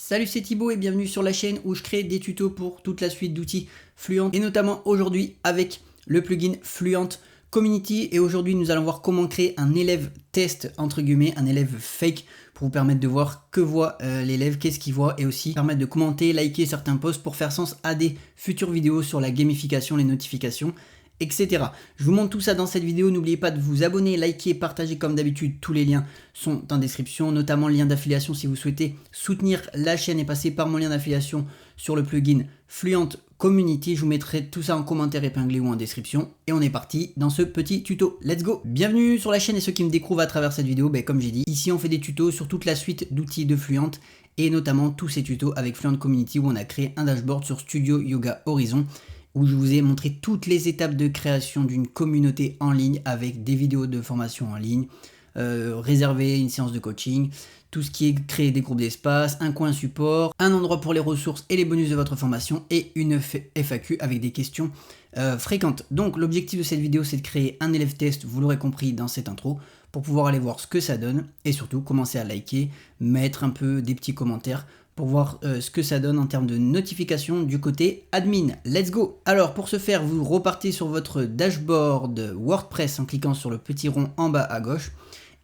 Salut, c'est Thibaut et bienvenue sur la chaîne où je crée des tutos pour toute la suite d'outils Fluent et notamment aujourd'hui avec le plugin Fluent Community. Et aujourd'hui nous allons voir comment créer un élève test entre guillemets, un élève fake pour vous permettre de voir que voit l'élève, qu'est-ce qu'il voit et aussi permettre de commenter, liker certains posts pour faire sens à des futures vidéos sur la gamification, les notifications, etc. Je vous montre tout ça dans cette vidéo. N'oubliez pas de vous abonner, liker, partager comme d'habitude. Tous les liens sont en description, notamment le lien d'affiliation si vous souhaitez soutenir la chaîne et passer par mon lien d'affiliation sur le plugin Fluent Community. Je vous mettrai tout ça en commentaire épinglé ou en description. Et on est parti dans ce petit tuto. Let's go! Bienvenue sur la chaîne et ceux qui me découvrent à travers cette vidéo. Comme j'ai dit, ici on fait des tutos sur toute la suite d'outils de Fluent et notamment tous ces tutos avec Fluent Community où on a créé un dashboard sur Studio Yoga Horizon, où je vous ai montré toutes les étapes de création d'une communauté en ligne avec des vidéos de formation en ligne, réserver une séance de coaching, tout ce qui est créer des groupes d'espace, un coin support, un endroit pour les ressources et les bonus de votre formation et une FAQ avec des questions fréquentes. Donc l'objectif de cette vidéo c'est de créer un élève test, vous l'aurez compris dans cette intro, pour pouvoir aller voir ce que ça donne et surtout commencer à liker, mettre un peu des petits commentaires pour voir ce que ça donne en termes de notification du côté admin. Let's go! Alors pour ce faire, vous repartez sur votre dashboard WordPress en cliquant sur le petit rond en bas à gauche.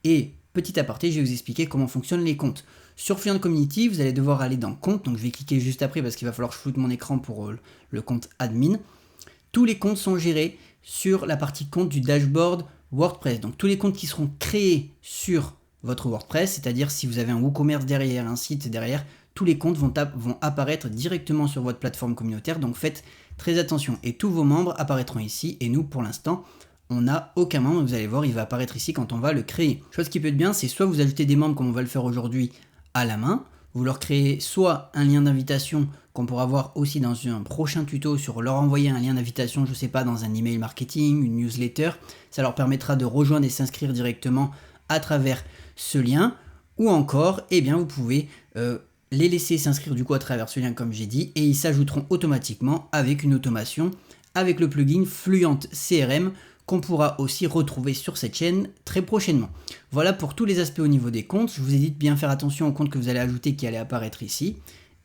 Et petit aparté, je vais vous expliquer comment fonctionnent les comptes. Sur Fluent Community, vous allez devoir aller dans compte, donc je vais cliquer juste après parce qu'il va falloir que je floute mon écran pour le compte admin. Tous les comptes sont gérés sur la partie compte du dashboard WordPress. Donc tous les comptes qui seront créés sur votre WordPress, c'est-à-dire si vous avez un WooCommerce derrière, un site derrière, tous les comptes vont apparaître directement sur votre plateforme communautaire, donc faites très attention. Et tous vos membres apparaîtront ici, et nous, pour l'instant, on n'a aucun membre, vous allez voir, il va apparaître ici quand on va le créer. Chose qui peut être bien, c'est soit vous ajoutez des membres comme on va le faire aujourd'hui à la main, vous leur créez soit un lien d'invitation qu'on pourra voir aussi dans un prochain tuto sur leur envoyer un lien d'invitation, je sais pas, dans un email marketing, une newsletter, ça leur permettra de rejoindre et s'inscrire directement à travers ce lien, ou encore, eh bien, vous pouvez les laisser s'inscrire du coup à travers ce lien comme j'ai dit et ils s'ajouteront automatiquement avec une automation avec le plugin Fluent CRM qu'on pourra aussi retrouver sur cette chaîne très prochainement. Voilà pour tous les aspects au niveau des comptes. Je vous ai dit de bien faire attention aux comptes que vous allez ajouter qui allaient apparaître ici.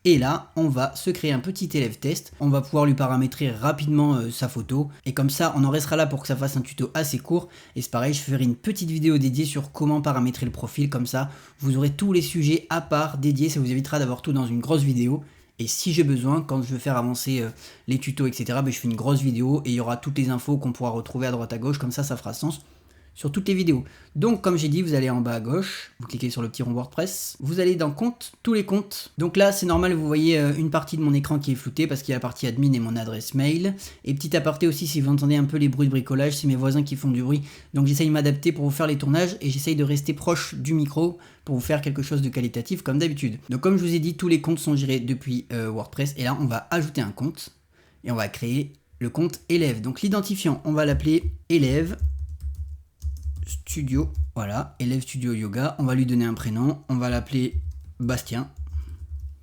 Et là, on va se créer un petit élève test. On va pouvoir lui paramétrer rapidement sa photo. Et comme ça, on en restera là pour que ça fasse un tuto assez court. Et c'est pareil, je ferai une petite vidéo dédiée sur comment paramétrer le profil. Comme ça, vous aurez tous les sujets à part dédiés. Ça vous évitera d'avoir tout dans une grosse vidéo. Et si j'ai besoin, quand je veux faire avancer les tutos, etc., je fais une grosse vidéo et il y aura toutes les infos qu'on pourra retrouver à droite à gauche. Comme ça fera sens sur toutes les vidéos. Donc comme j'ai dit, vous allez en bas à gauche, vous cliquez sur le petit rond WordPress, vous allez dans compte, tous les comptes. Donc là c'est normal, vous voyez une partie de mon écran qui est floutée parce qu'il y a la partie admin et mon adresse mail. Et petit aparté aussi, si vous entendez un peu les bruits de bricolage, c'est mes voisins qui font du bruit. Donc j'essaye de m'adapter pour vous faire les tournages et j'essaye de rester proche du micro pour vous faire quelque chose de qualitatif comme d'habitude. Donc comme je vous ai dit, tous les comptes sont gérés depuis WordPress et là on va ajouter un compte et on va créer le compte élève. Donc l'identifiant, on va l'appeler élève Studio, voilà, élève Studio Yoga, on va lui donner un prénom, on va l'appeler Bastien,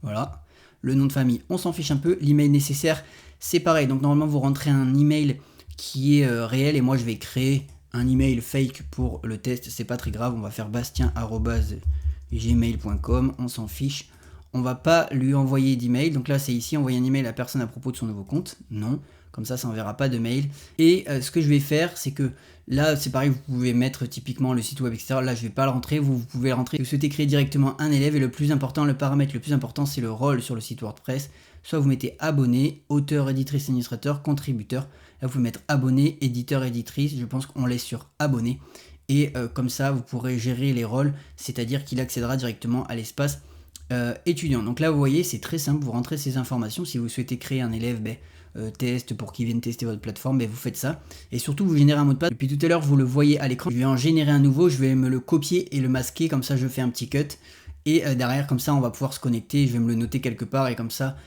voilà, le nom de famille, on s'en fiche un peu, l'email nécessaire, c'est pareil, donc normalement vous rentrez un email qui est réel et moi je vais créer un email fake pour le test, c'est pas très grave, on va faire bastien@gmail.com, on s'en fiche, on va pas lui envoyer d'email, donc là c'est ici, envoyer un email à personne à propos de son nouveau compte, non. Comme ça enverra pas de mail. Et ce que je vais faire, c'est que là, c'est pareil, vous pouvez mettre typiquement le site web, etc. Là, je vais pas le rentrer, vous pouvez le rentrer. Vous souhaitez créer directement un élève et le plus important, le paramètre le plus important, c'est le rôle sur le site WordPress. Soit vous mettez abonné, auteur, éditrice, administrateur, contributeur. Là, vous pouvez mettre abonné, éditeur, éditrice. Je pense qu'on laisse sur abonné. Et comme ça, vous pourrez gérer les rôles, c'est-à-dire qu'il accédera directement à l'espace étudiant. Donc là, vous voyez, c'est très simple. Vous rentrez ces informations. Si vous souhaitez créer un élève, test pour qu'il vienne tester votre plateforme, vous faites ça et surtout vous générez un mot de passe. Depuis tout à l'heure vous le voyez à l'écran, je vais en générer un nouveau, je vais me le copier et le masquer, comme ça je fais un petit cut et derrière comme ça on va pouvoir se connecter, je vais me le noter quelque part et comme ça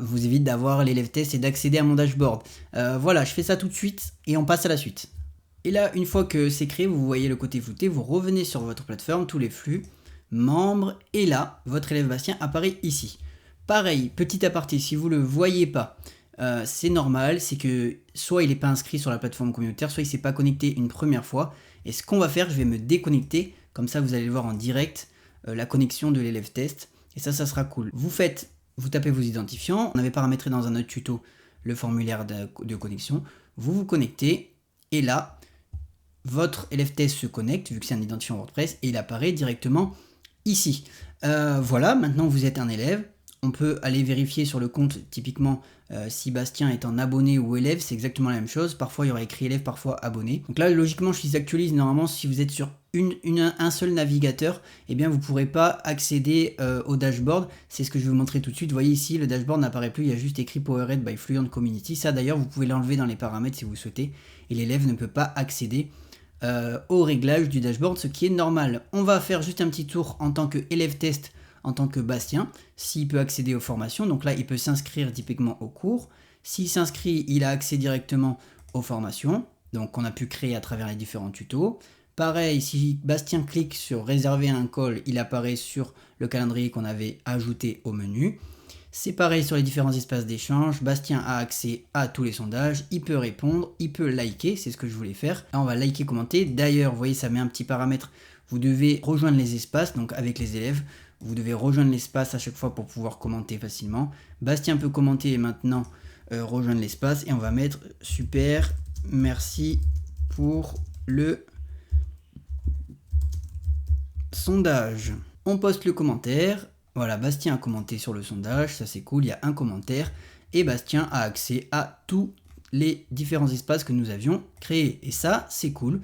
vous évite d'avoir l'élève test et d'accéder à mon dashboard. Voilà, je fais ça tout de suite et on passe à la suite. Et là une fois que c'est créé, vous voyez le côté flouté, vous revenez sur votre plateforme, tous les flux, membres et là votre élève Bastien apparaît ici. Pareil, petit aparté, si vous le voyez pas, c'est normal, c'est que soit il n'est pas inscrit sur la plateforme communautaire, soit il ne s'est pas connecté une première fois. Et ce qu'on va faire, je vais me déconnecter, comme ça vous allez le voir en direct, la connexion de l'élève test. et ça sera cool. Vous tapez vos identifiants, on avait paramétré dans un autre tuto le formulaire de connexion, vous vous connectez, et là, votre élève test se connecte, vu que c'est un identifiant WordPress, et il apparaît directement ici. Voilà, maintenant vous êtes un élève. On peut aller vérifier sur le compte, typiquement, si Bastien est en abonné ou élève, c'est exactement la même chose. Parfois, il y aura écrit élève, parfois abonné. Donc là, logiquement, je les actualise. Normalement, si vous êtes sur un seul navigateur, eh bien, vous ne pourrez pas accéder au dashboard. C'est ce que je vais vous montrer tout de suite. Vous voyez ici, le dashboard n'apparaît plus. Il y a juste écrit Powered by Fluent Community. Ça, d'ailleurs, vous pouvez l'enlever dans les paramètres si vous souhaitez. Et l'élève ne peut pas accéder au réglage du dashboard, ce qui est normal. On va faire juste un petit tour en tant qu'élève test, en tant que Bastien, s'il peut accéder aux formations. Donc là, il peut s'inscrire typiquement au cours. S'il s'inscrit, il a accès directement aux formations, donc qu'on a pu créer à travers les différents tutos. Pareil, si Bastien clique sur réserver un call, il apparaît sur le calendrier qu'on avait ajouté au menu. C'est pareil sur les différents espaces d'échange. Bastien a accès à tous les sondages, il peut répondre, il peut liker, c'est ce que je voulais faire. Là, on va liker, commenter. D'ailleurs, vous voyez, ça met un petit paramètre. Vous devez rejoindre les espaces, donc avec les élèves. Vous devez rejoindre l'espace à chaque fois pour pouvoir commenter facilement. Bastien peut commenter et maintenant rejoindre l'espace. Et on va mettre super, merci pour le sondage. On poste le commentaire. Voilà, Bastien a commenté sur le sondage, ça c'est cool, il y a un commentaire. Et Bastien a accès à tous les différents espaces que nous avions créés. Et ça, c'est cool.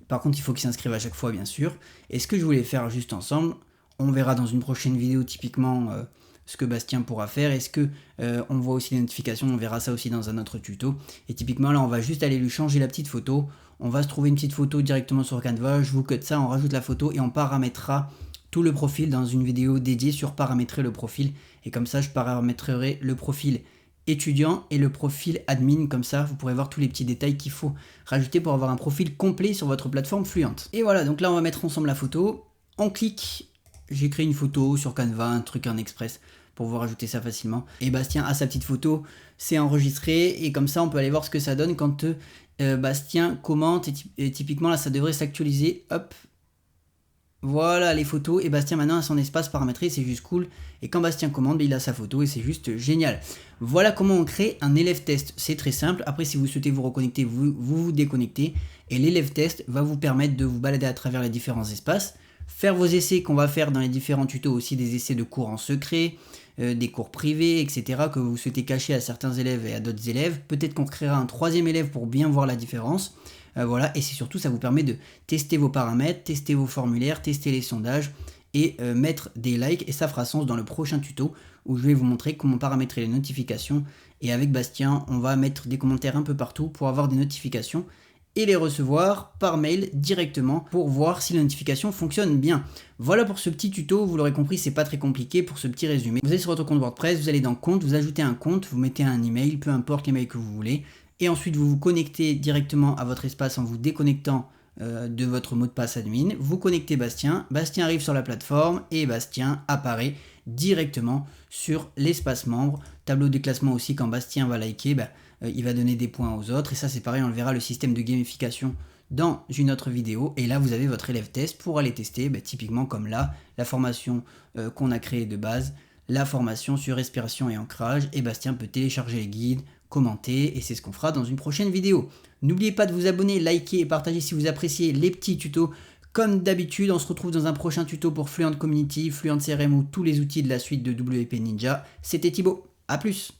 Par contre, il faut qu'il s'inscrive à chaque fois, bien sûr. Et ce que je voulais faire juste ensemble, on verra dans une prochaine vidéo typiquement ce que Bastien pourra faire. Est-ce que on voit aussi les notifications? On verra ça aussi dans un autre tuto. Et typiquement là, on va juste aller lui changer la petite photo. On va se trouver une petite photo directement sur Canva. Je vous cut ça, on rajoute la photo et on paramétrera tout le profil dans une vidéo dédiée sur paramétrer le profil. Et comme ça, je paramétrerai le profil étudiant et le profil admin. Comme ça, vous pourrez voir tous les petits détails qu'il faut rajouter pour avoir un profil complet sur votre plateforme Fluent. Et voilà, donc là, on va mettre ensemble la photo. On clique. J'ai créé une photo sur Canva, un truc en express pour vous rajouter ça facilement. Et Bastien a sa petite photo, c'est enregistré et comme ça on peut aller voir ce que ça donne quand Bastien commente et typiquement là ça devrait s'actualiser. Hop, voilà les photos et Bastien maintenant a son espace paramétré, c'est juste cool. Et quand Bastien commente, il a sa photo et c'est juste génial. Voilà comment on crée un élève test, c'est très simple. Après si vous souhaitez vous reconnecter, vous déconnectez et l'élève test va vous permettre de vous balader à travers les différents espaces. Faire vos essais qu'on va faire dans les différents tutos, aussi des essais de cours en secret, des cours privés, etc. que vous souhaitez cacher à certains élèves et à d'autres élèves. Peut-être qu'on créera un troisième élève pour bien voir la différence. Voilà, et c'est surtout, ça vous permet de tester vos paramètres, tester vos formulaires, tester les sondages et mettre des likes. Et ça fera sens dans le prochain tuto où je vais vous montrer comment paramétrer les notifications. Et avec Bastien, on va mettre des commentaires un peu partout pour avoir des notifications et les recevoir par mail directement pour voir si la notification fonctionne bien. Voilà pour ce petit tuto, vous l'aurez compris, c'est pas très compliqué pour ce petit résumé. Vous allez sur votre compte WordPress, vous allez dans compte, vous ajoutez un compte, vous mettez un email, peu importe l'email que vous voulez, et ensuite vous vous connectez directement à votre espace en vous déconnectant de votre mot de passe admin. Vous connectez Bastien, Bastien arrive sur la plateforme et Bastien apparaît directement sur l'espace membre. Tableau de classement aussi, quand Bastien va liker, il va donner des points aux autres. Et ça c'est pareil, on le verra, le système de gamification dans une autre vidéo. Et là vous avez votre élève test pour aller tester, typiquement comme là, la formation qu'on a créée de base, la formation sur respiration et ancrage. Et Bastien peut télécharger les guides, commenter, et c'est ce qu'on fera dans une prochaine vidéo. N'oubliez pas de vous abonner, liker et partager si vous appréciez les petits tutos. Comme d'habitude, on se retrouve dans un prochain tuto pour Fluent Community, Fluent CRM ou tous les outils de la suite de WP Ninja. C'était Thibaut, à plus!